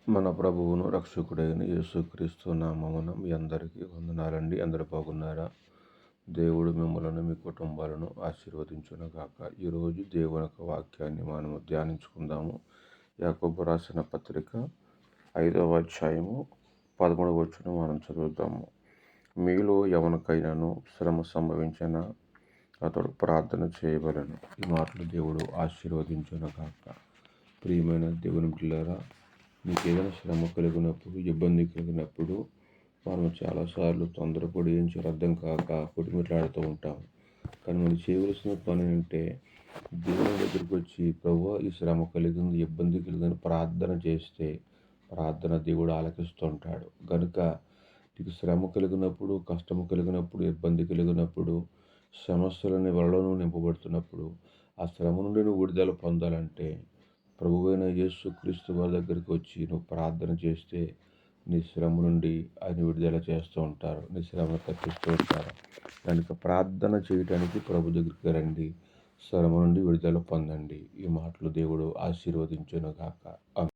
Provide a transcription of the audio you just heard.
మన ప్రభువును రక్షకుడైన యేసుక్రీస్తు నామమున మీ అందరికీ వందనాలండి. అందరూ బాగున్నారా? దేవుడు మిమ్మలను మీ కుటుంబాలను ఆశీర్వదించునుగాక. ఈరోజు దేవుని యొక్క వాక్యాన్ని మనము ధ్యానించుకుందాము. యాకోబు రాసిన పత్రిక 5వ అధ్యాయము 13వ వచనం మనం చదువుతాము. మీలో ఎవరికైనాను శ్రమ సంభవించిన అతడు ప్రార్థన చేయవలెను. ఈ మాటలు దేవుడు ఆశీర్వదించునుగాక. ప్రియమైన దేవుని బిడ్డలారా, మీకు ఏదైనా శ్రమ కలిగినప్పుడు, ఇబ్బంది కలిగినప్పుడు మనం చాలాసార్లు తొందరపడి ఏం చేయాలో అర్థం కాక కొట్టుమిట్లాడుతూ ఉంటాం. కానీ మనం చేయవలసిన పని అంటే దేవుని దగ్గరికి వచ్చి, ప్రభువా ఈ శ్రమ కలిగింది, ఇబ్బంది కలిగింది ప్రార్థన చేస్తే ప్రార్థన దేవుడు ఆలకిస్తూ ఉంటాడు. కనుక నీకు శ్రమ కలిగినప్పుడు, కష్టము కలిగినప్పుడు, ఇబ్బంది కలిగినప్పుడు, సమస్యలని వలలోనూ నింపబడుతున్నప్పుడు ఆ శ్రమ నుండి నువ్వు విడుదల పొందాలంటే ప్రభువైన యేసుక్రీస్తు వారి దగ్గరికి వచ్చి నువ్వు ప్రార్థన చేస్తే నీ శ్రమ నుండి ఆయన విడుదల చేస్తూ ఉంటారు, నీ శ్రమ తప్పిస్తూ ఉంటారు. కనుక ప్రార్థన చేయటానికి ప్రభు దగ్గరికి రండి, శ్రమ నుండి విడుదల పొందండి. ఈ మాటలు దేవుడు ఆశీర్వదించునుగాక.